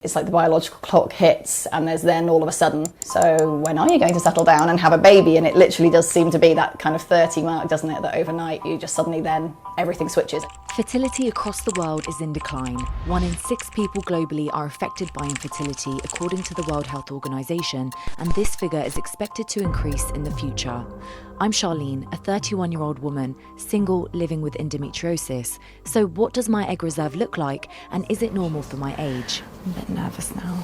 It's like the biological clock hits and there's then all of a sudden, so when are you going to settle down and have a baby? And it literally does seem to be that kind of 30 mark, doesn't it? That overnight you just suddenly then everything switches. Fertility across the world is in decline. 1 in 6 people globally are affected by infertility, according to the World Health Organization, and this figure is expected to increase in the future. I'm Charline, a 31-year-old woman, single, living with endometriosis. So what does my egg reserve look like, and is it normal for my age? I'm a bit nervous now.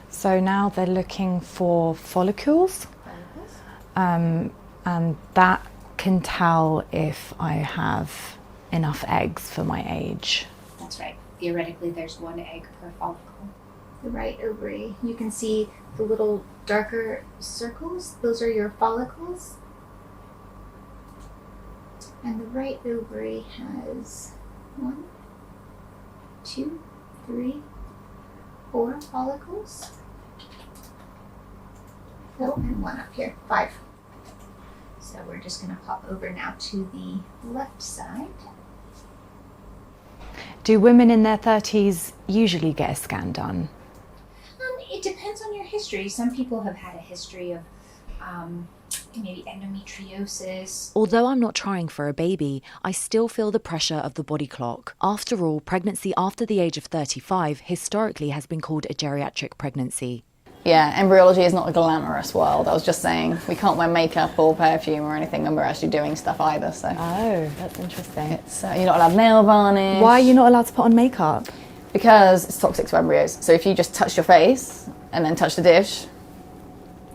So now they're looking for follicles, and that can tell if I have enough eggs for my age. That's right. Theoretically, there's 1 egg per follicle. The right ovary, you can see the little darker circles. Those are your follicles. And the right ovary has 1, 2, 3, 4 follicles. Oh, and 1 up here, 5. So we're just going to pop over now to the left side. Do women in their 30s usually get a scan done? It depends on your history. Some people have had a history of maybe endometriosis. Although I'm not trying for a baby, I still feel the pressure of the body clock. After all, pregnancy after the age of 35 historically has been called a geriatric pregnancy. Yeah, embryology is not a glamorous world. I was just saying, we can't wear makeup or perfume or anything when we're actually doing stuff either, so. Oh, that's interesting. It's, you're not allowed nail varnish. Why are you not allowed to put on makeup? Because it's toxic to embryos. So if you just touch your face and then touch the dish,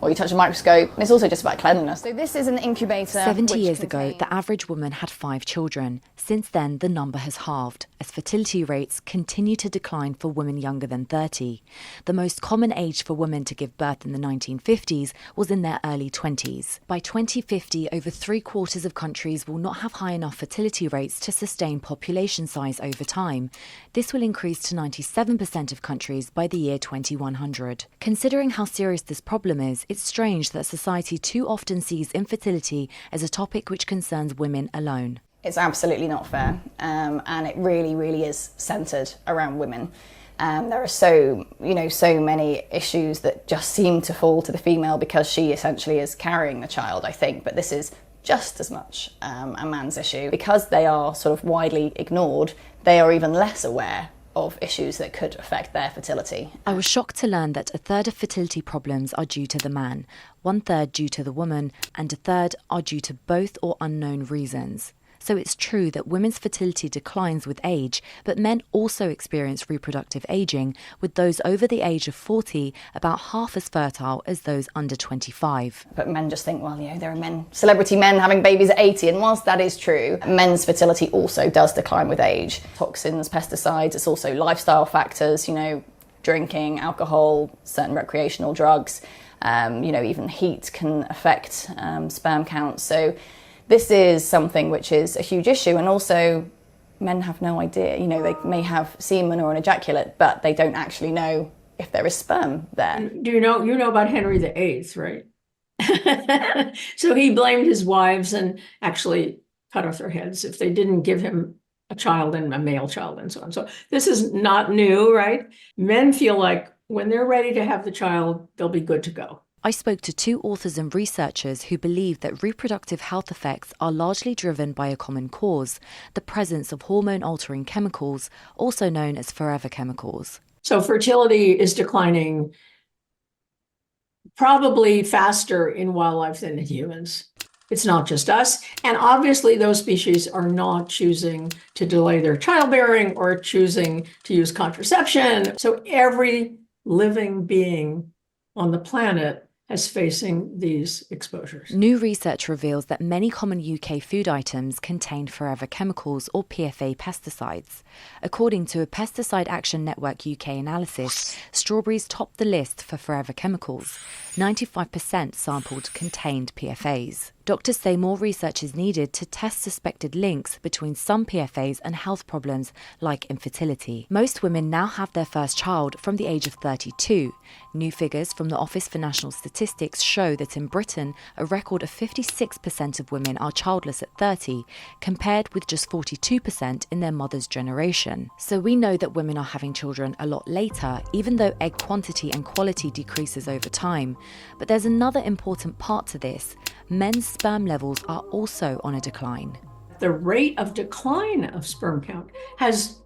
or you touch a microscope, and it's also just about cleanliness. So this is an incubator. 70 years ago, the average woman had 5 children. Since then, the number has halved, as fertility rates continue to decline for women younger than 30. The most common age for women to give birth in the 1950s was in their early 20s. By 2050, over 3/4 of countries will not have high enough fertility rates to sustain population size over time. This will increase to 97% of countries by the year 2100. Considering how serious this problem is, it's strange that society too often sees infertility as a topic which concerns women alone. It's absolutely not fair, and it really, really is centred around women. There are so many issues that just seem to fall to the female because she essentially is carrying the child, I think, but this is just as much a man's issue. Because they are sort of widely ignored, they are even less aware of issues that could affect their fertility. I was shocked to learn that 1/3 of fertility problems are due to the man, 1/3 due to the woman, and 1/3 are due to both or unknown reasons. So it's true that women's fertility declines with age, but men also experience reproductive aging, with those over the age of 40 about half as fertile as those under 25. But men just think, well, there are men, celebrity men having babies at 80, and whilst that is true, men's fertility also does decline with age. Toxins, pesticides, it's also lifestyle factors, drinking, alcohol, certain recreational drugs, even heat can affect sperm counts. So this is something which is a huge issue, and also men have no idea. They may have semen or an ejaculate, but they don't actually know if there is sperm there. Do you know about Henry VIII, right? So he blamed his wives and actually cut off their heads if they didn't give him a child and a male child and so on. So this is not new, right? Men feel like when they're ready to have the child, they'll be good to go. I spoke to 2 authors and researchers who believe that reproductive health effects are largely driven by a common cause, the presence of hormone-altering chemicals, also known as forever chemicals. So fertility is declining probably faster in wildlife than in humans. It's not just us. And obviously those species are not choosing to delay their childbearing or choosing to use contraception. So every living being on the planet is facing these exposures. New research reveals that many common UK food items contain forever chemicals or PFA pesticides. According to a Pesticide Action Network UK analysis, strawberries topped the list for forever chemicals. 95% sampled contained PFAs. Doctors say more research is needed to test suspected links between some PFAs and health problems like infertility. Most women now have their first child from the age of 32. New figures from the Office for National Statistics show that in Britain, a record of 56% of women are childless at 30, compared with just 42% in their mother's generation. So we know that women are having children a lot later, even though egg quantity and quality decreases over time. But there's another important part to this. Men's sperm levels are also on a decline. The rate of decline of sperm count has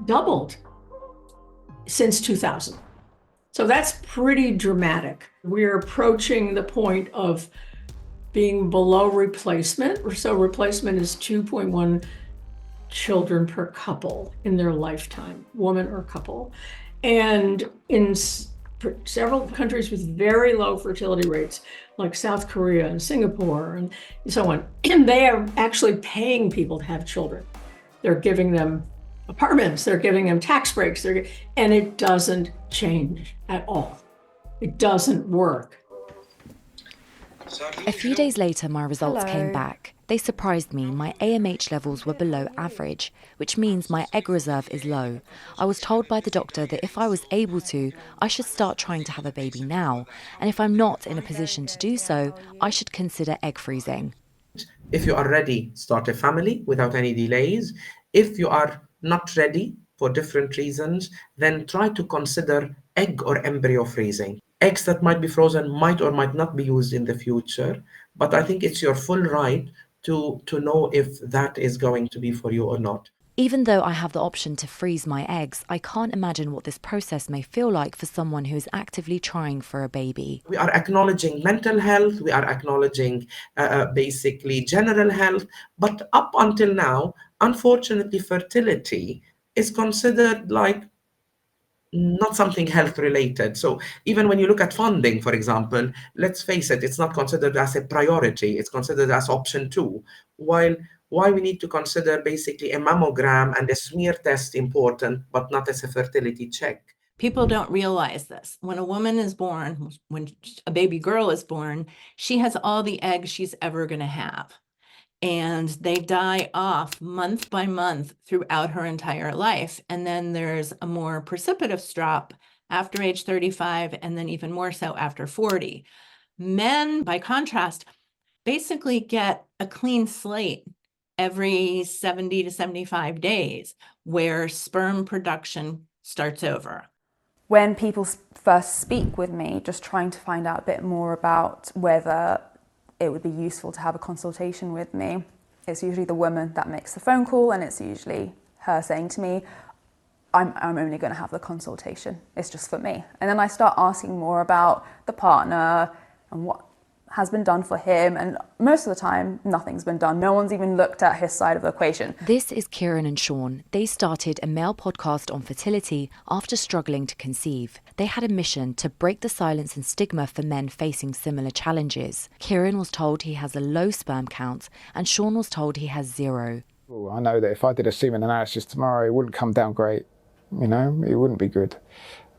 doubled since 2000. So that's pretty dramatic. We're approaching the point of being below replacement. So replacement is 2.1 children per couple in their lifetime, woman or couple. And in several countries with very low fertility rates, like South Korea and Singapore and so on, and they are actually paying people to have children. They're giving them apartments, they're giving them tax breaks, and it doesn't change at all. It doesn't work. A few days later, my results came back. They surprised me. My AMH levels were below average, which means my egg reserve is low. I was told by the doctor that if I was able to, I should start trying to have a baby now. And if I'm not in a position to do so, I should consider egg freezing. If you are ready, start a family without any delays. If you are not ready for different reasons, then try to consider egg or embryo freezing. Eggs that might be frozen might or might not be used in the future, but I think it's your full right to know if that is going to be for you or not. Even though I have the option to freeze my eggs, I can't imagine what this process may feel like for someone who is actively trying for a baby. We are acknowledging mental health, we are acknowledging basically general health, but up until now, unfortunately, fertility is considered like not something health related. So even when you look at funding, for example, let's face it, it's not considered as a priority, it's considered as option 2. Why we need to consider basically a mammogram and a smear test important, but not as a fertility check. People don't realize this. When a woman is born, when a baby girl is born, she has all the eggs she's ever going to have. And they die off month by month throughout her entire life. And then there's a more precipitous drop after age 35, and then even more so after 40. Men, by contrast, basically get a clean slate every 70 to 75 days, where sperm production starts over. When people first speak with me, just trying to find out a bit more about whether it would be useful to have a consultation with me, it's usually the woman that makes the phone call, and it's usually her saying to me, I'm only going to have the consultation, it's just for me. And then I start asking more about the partner and what has been done for him, and most of the time nothing's been done. No one's even looked at his side of the equation. This is Kieran and Sean. They started a male podcast on fertility after struggling to conceive. They had a mission to break the silence and stigma for men facing similar challenges. Kieran was told he has a low sperm count, and Sean was told he has 0. I know that if I did a semen analysis tomorrow, it wouldn't come down great. You know, it wouldn't be good.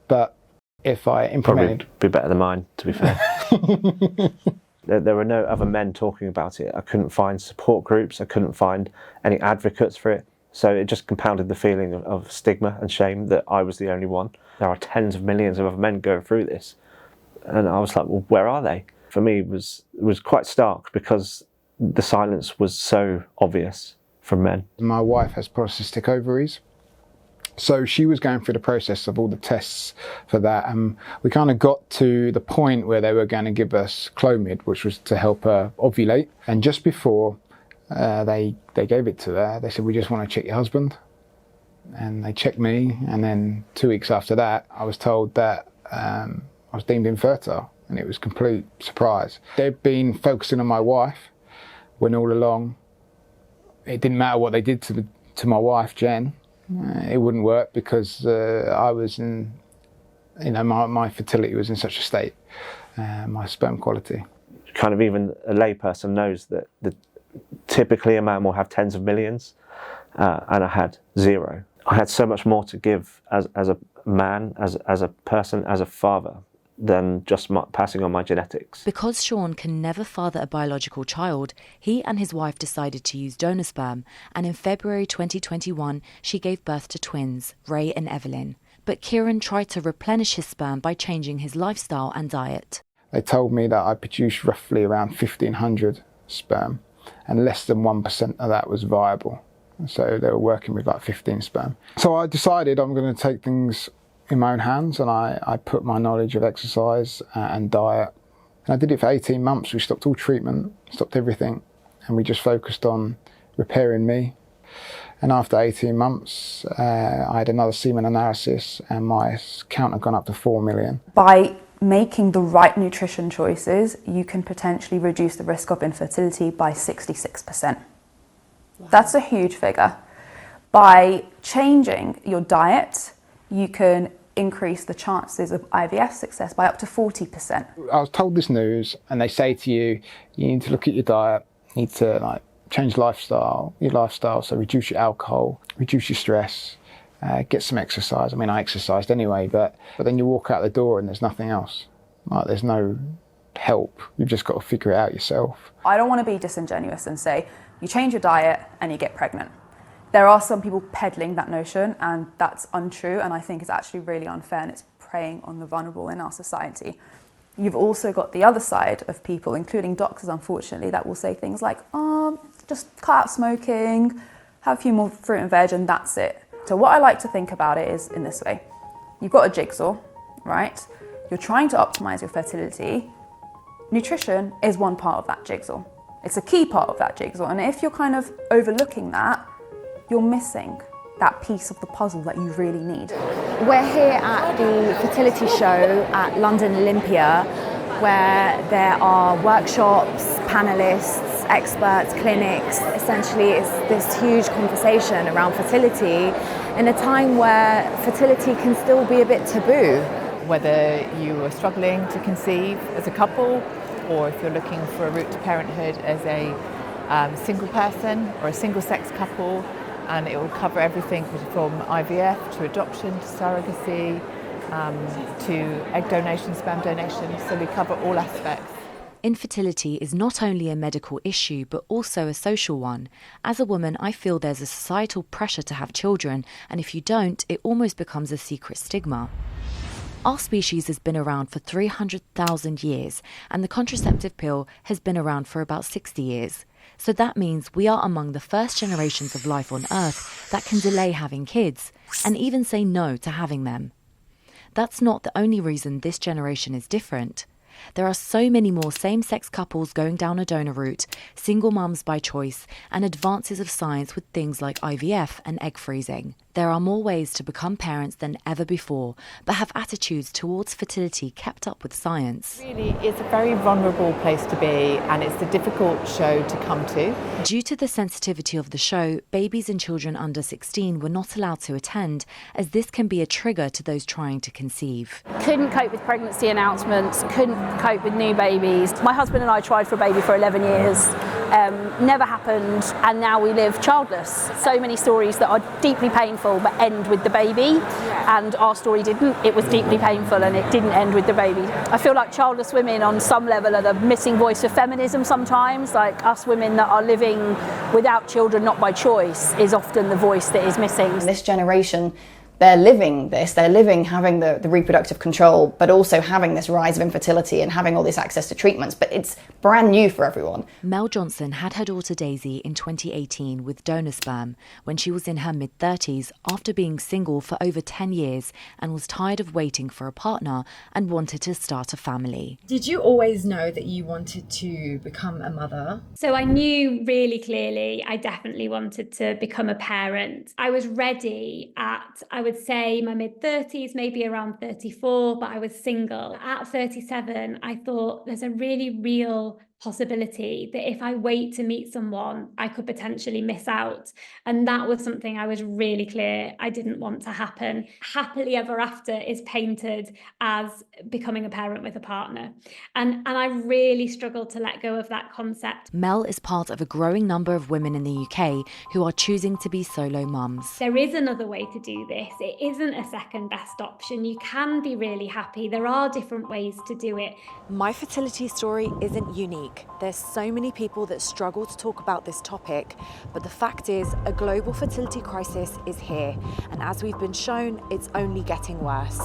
But if I implemented... Probably be better than mine, to be fair. There were no other men talking about it. I couldn't find support groups. I couldn't find any advocates for it. So it just compounded the feeling of stigma and shame that I was the only one. There are tens of millions of other men going through this. And I was like, well, where are they? For me, it was quite stark because the silence was so obvious from men. My wife has polycystic ovaries. So she was going through the process of all the tests for that, and we kind of got to the point where they were going to give us Clomid, which was to help her ovulate. And just before they gave it to her, they said, we just want to check your husband. And they checked me, and then 2 weeks after that, I was told that I was deemed infertile, and it was a complete surprise. They've been focusing on my wife when all along it didn't matter what they did to my wife, Jen. It wouldn't work because I was in, my fertility was in such a state, my sperm quality. Kind of even a layperson knows that typically a man will have tens of millions, and I had 0. I had so much more to give as a man, as a person, as a father. than just passing on my genetics. Because Sean can never father a biological child, he and his wife decided to use donor sperm, and in February 2021, she gave birth to twins, Ray and Evelyn. But Kieran tried to replenish his sperm by changing his lifestyle and diet. They told me that I produced roughly around 1,500 sperm, and less than 1% of that was viable. So they were working with like 15 sperm. So I decided I'm going to take things in my own hands, and I put my knowledge of exercise and diet. And I did it for 18 months. We stopped all treatment, stopped everything, and we just focused on repairing me. And after 18 months, I had another semen analysis, and my count had gone up to 4 million. By making the right nutrition choices, you can potentially reduce the risk of infertility by 66%. Wow. That's a huge figure. By changing your diet, you can increase the chances of IVF success by up to 40%. I was told this news, and they say to you, you need to look at your diet, you need to change your lifestyle, so reduce your alcohol, reduce your stress, get some exercise. I mean, I exercised anyway, but then you walk out the door and there's nothing else. There's no help. You've just got to figure it out yourself. I don't want to be disingenuous and say, you change your diet and you get pregnant. There are some people peddling that notion, and that's untrue, and I think it's actually really unfair, and it's preying on the vulnerable in our society. You've also got the other side of people, including doctors, unfortunately, that will say things like, just cut out smoking, have a few more fruit and veg, and that's it. So what I like to think about it is in this way. You've got a jigsaw, right? You're trying to optimize your fertility. Nutrition is one part of that jigsaw. It's a key part of that jigsaw, and if you're kind of overlooking that, you're missing that piece of the puzzle that you really need. We're here at the fertility show at London Olympia, where there are workshops, panelists, experts, clinics. Essentially, it's this huge conversation around fertility in a time where fertility can still be a bit taboo. Whether you are struggling to conceive as a couple, or if you're looking for a route to parenthood as a single person or a single-sex couple, and it will cover everything from IVF to adoption to surrogacy to egg donation, sperm donation, so we cover all aspects. Infertility is not only a medical issue but also a social one. As a woman, I feel there's a societal pressure to have children, and if you don't, it almost becomes a secret stigma. Our species has been around for 300,000 years, and the contraceptive pill has been around for about 60 years. So that means we are among the first generations of life on Earth that can delay having kids, and even say no to having them. That's not the only reason this generation is different. There are so many more same-sex couples going down a donor route, single mums by choice, and advances of science with things like IVF and egg freezing. There are more ways to become parents than ever before, but have attitudes towards fertility kept up with science? Really, it's a very vulnerable place to be, and it's a difficult show to come to. Due to the sensitivity of the show, babies and children under 16 were not allowed to attend, as this can be a trigger to those trying to conceive. Couldn't cope with pregnancy announcements, couldn't cope with new babies. My husband and I tried for a baby for 11 years. Never happened, and now we live childless. So many stories that are deeply painful but end with the baby, and our story didn't. It was deeply painful and it didn't end with the baby. I feel like childless women on some level are the missing voice of feminism sometimes. Like us women that are living without children, not by choice, is often the voice that is missing. This generation, they're living having the reproductive control, but also having this rise of infertility and having all this access to treatments, but it's brand new for everyone. Mel Johnson had her daughter Daisy in 2018 with donor sperm when she was in her mid-30s after being single for over 10 years and was tired of waiting for a partner and wanted to start a family. Did you always know that you wanted to become a mother? So I knew really clearly I definitely wanted to become a parent. I was ready at, I would say, my mid-30s, maybe around 34, but I was single. At 37, I thought there's a really real possibility that if I wait to meet someone, I could potentially miss out. And that was something I was really clear I didn't want to happen. Happily ever after is painted as becoming a parent with a partner. And I really struggled to let go of that concept. Mel is part of a growing number of women in the UK who are choosing to be solo mums. There is another way to do this. It isn't a second best option. You can be really happy. There are different ways to do it. My fertility story isn't unique. There's so many people that struggle to talk about this topic, but the fact is a global fertility crisis is here, and as we've been shown, it's only getting worse.